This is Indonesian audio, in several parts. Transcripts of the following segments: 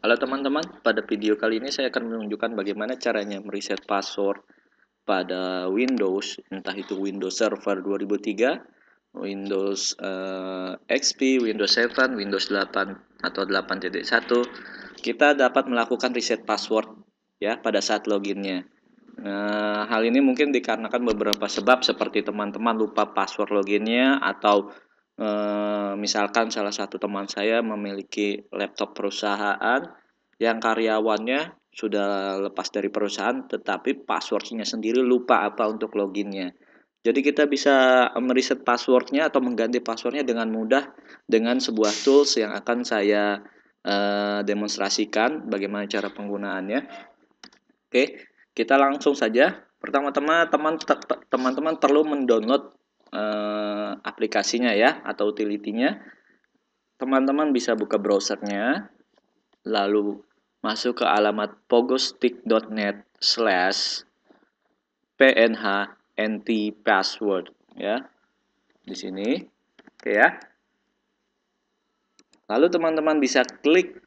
Halo teman-teman, pada video kali ini saya akan menunjukkan bagaimana caranya mereset password pada Windows, entah itu Windows Server 2003, Windows XP, Windows 7, Windows 8 atau 8.1. Kita dapat melakukan reset password ya pada saat loginnya. Hal ini mungkin dikarenakan beberapa sebab seperti teman-teman lupa password loginnya atau misalkan salah satu teman saya memiliki laptop perusahaan yang karyawannya sudah lepas dari perusahaan tetapi passwordnya sendiri lupa apa untuk loginnya. Jadi kita bisa mereset passwordnya atau mengganti passwordnya dengan mudah dengan sebuah tools yang akan saya demonstrasikan bagaimana cara penggunaannya. Oke, kita langsung saja. Pertama-tama teman-teman perlu mendownload aplikasinya ya atau utility-nya. Teman-teman bisa buka browsernya, lalu masuk ke alamat pogostick.net/pnhntpassword ya. Di sini. Oke ya. Lalu teman-teman bisa klik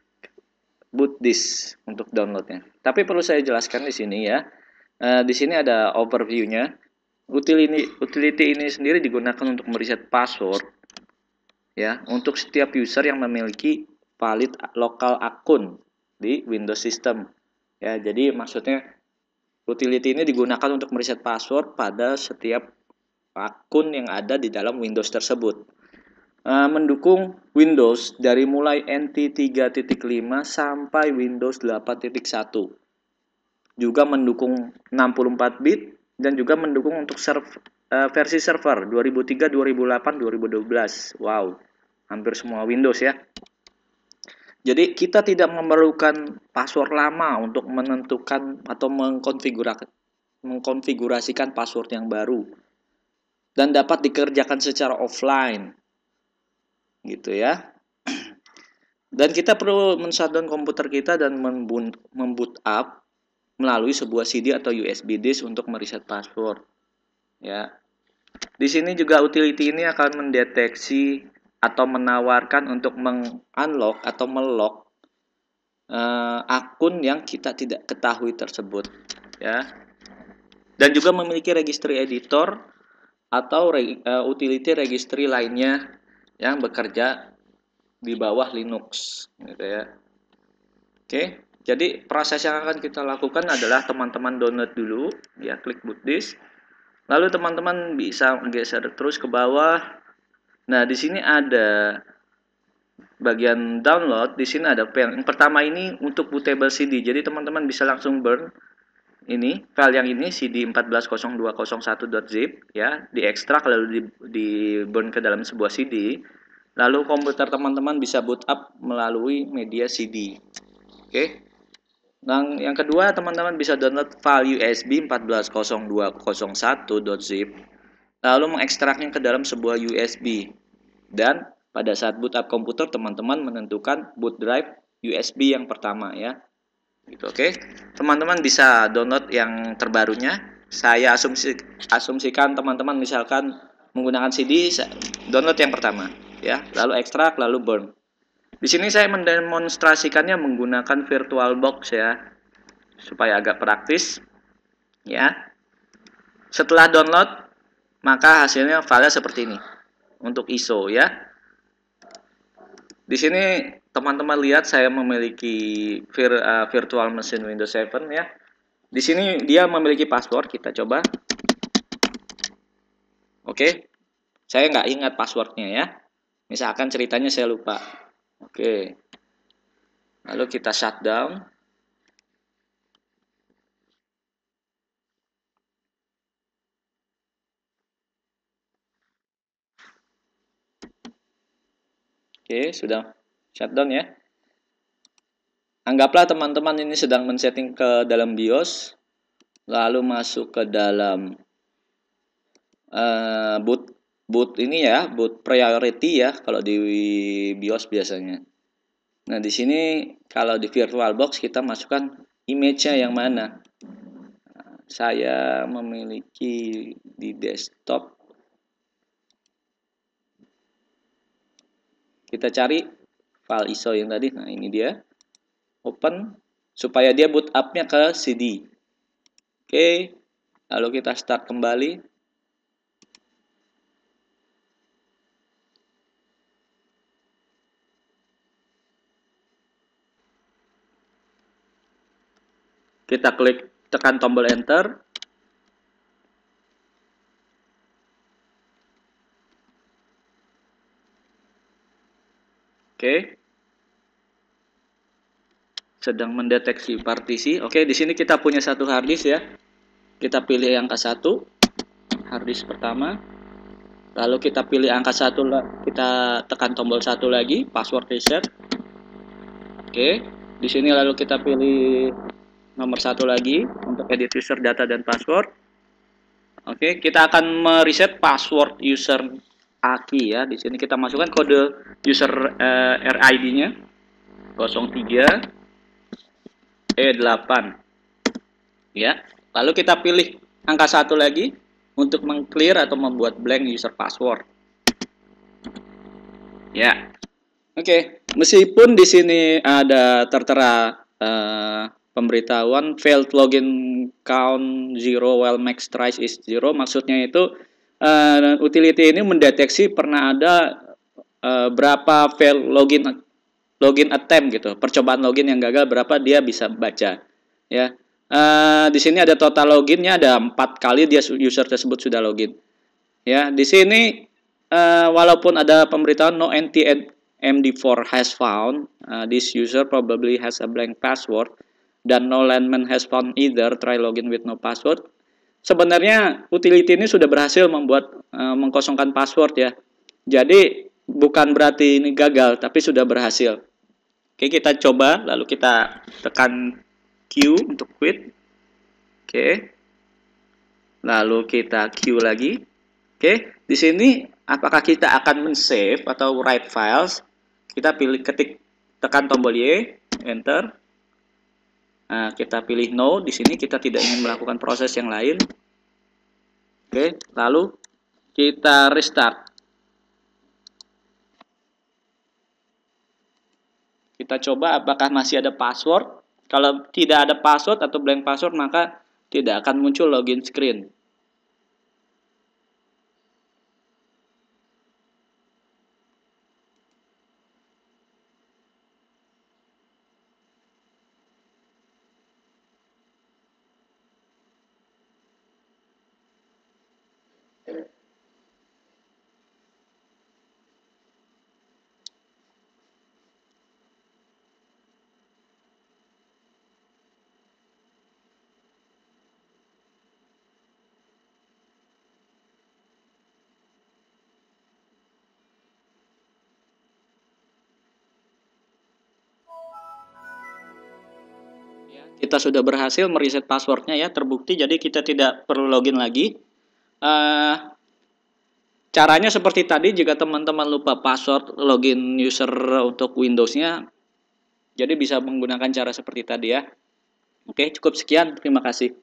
boot disk untuk downloadnya. Tapi perlu saya jelaskan di sini ya. Di sini ada overview-nya. Utility ini sendiri digunakan untuk mereset password ya untuk setiap user yang memiliki valid lokal akun di Windows System. Ya, jadi maksudnya utility ini digunakan untuk mereset password pada setiap akun yang ada di dalam Windows tersebut. Mendukung Windows dari mulai NT 3.5 sampai Windows 8.1. Juga mendukung 64 bit dan juga mendukung untuk versi server 2003, 2008, 2012. Wow, hampir semua Windows ya. Jadi kita tidak memerlukan password lama untuk menentukan atau mengkonfigurasikan password yang baru dan dapat dikerjakan secara offline gitu ya. Dan kita perlu men-shutdown komputer kita dan memboot up melalui sebuah CD atau USB disk untuk mereset password. Ya. Di sini juga utility ini akan mendeteksi atau menawarkan untuk meng-unlock atau melock akun yang kita tidak ketahui tersebut, ya. Dan juga memiliki registry editor atau utility registry lainnya yang bekerja di bawah Linux, gitu ya. Oke, jadi proses yang akan kita lakukan adalah teman-teman download dulu, ya klik boot disk. Lalu teman-teman bisa geser terus ke bawah. Nah, di sini ada bagian download. Di sini ada file. Yang pertama ini untuk bootable CD. Jadi teman-teman bisa langsung burn ini file yang ini CD 140201.zip ya, diekstrak lalu di burn ke dalam sebuah CD. Lalu komputer teman-teman bisa boot up melalui media CD. Oke. Yang kedua, teman-teman bisa download file USB 140201.zip lalu mengekstraknya ke dalam sebuah USB. Dan pada saat boot up komputer, teman-teman menentukan boot drive USB yang pertama ya. Gitu, oke. Teman-teman bisa download yang terbarunya. Saya asumsikan teman-teman misalkan menggunakan CD, download yang pertama ya, lalu ekstrak, lalu burn. Di sini saya mendemonstrasikannya menggunakan VirtualBox ya, supaya agak praktis ya. Setelah download, maka hasilnya file seperti ini untuk ISO ya. Di sini teman-teman lihat saya memiliki virtual machine Windows 7 ya. Di sini dia memiliki password, kita coba. Oke, saya nggak ingat passwordnya ya. Misalkan ceritanya saya lupa. Oke, lalu kita shutdown. Oke, sudah shutdown ya. Anggaplah teman-teman ini sedang men-setting ke dalam BIOS, lalu masuk ke dalam boot ini ya, boot priority ya kalau di BIOS biasanya. Nah, di sini kalau di VirtualBox kita masukkan image-nya yang mana. Saya memiliki di desktop. Kita cari file ISO yang tadi. Nah, ini dia. open supaya dia boot up-nya ke CD. Oke, lalu kita start kembali. Kita klik, tekan tombol enter. Oke. Sedang mendeteksi partisi. Oke, di sini kita punya satu harddisk ya. Kita pilih angka 1, harddisk pertama. Lalu kita pilih angka 1, kita tekan tombol 1 lagi, password reset. Oke, di sini lalu kita pilih nomor 1 lagi untuk edit user data dan password. Oke, kita akan mereset password user AKI ya. Di sini kita masukkan kode user RID-nya 03E8. Ya. Lalu kita pilih angka 1 lagi untuk meng-clear atau membuat blank user password. Ya. Oke, meskipun di sini ada tertera pemberitahuan failed login count 0 while max tries is 0, maksudnya itu utility ini mendeteksi pernah ada berapa fail login attempt gitu, percobaan login yang gagal berapa dia bisa baca ya. Di sini ada total loginnya, ada 4 kali dia user tersebut sudah login ya. Di sini walaupun ada pemberitahuan no NTMD4 has found, this user probably has a blank password, dan no landman has found either, try login with no password. Sebenarnya utility ini sudah berhasil membuat mengkosongkan password ya. Jadi bukan berarti ini gagal, tapi sudah berhasil. Oke, kita coba, lalu kita tekan Q untuk quit. Oke. Lalu kita Q lagi. Oke, di sini apakah kita akan men-save atau write files? Kita pilih, tekan tombol Y, enter. Nah, kita pilih no. Di sini kita tidak ingin melakukan proses yang lain. Oke, lalu kita restart. Kita coba apakah masih ada password. Kalau tidak ada password atau blank password, maka tidak akan muncul login screen. Kita sudah berhasil mereset passwordnya ya, terbukti, jadi kita tidak perlu login lagi. Caranya seperti tadi, jika teman-teman lupa password login user untuk Windows-nya, jadi bisa menggunakan cara seperti tadi ya. Oke, cukup sekian, terima kasih.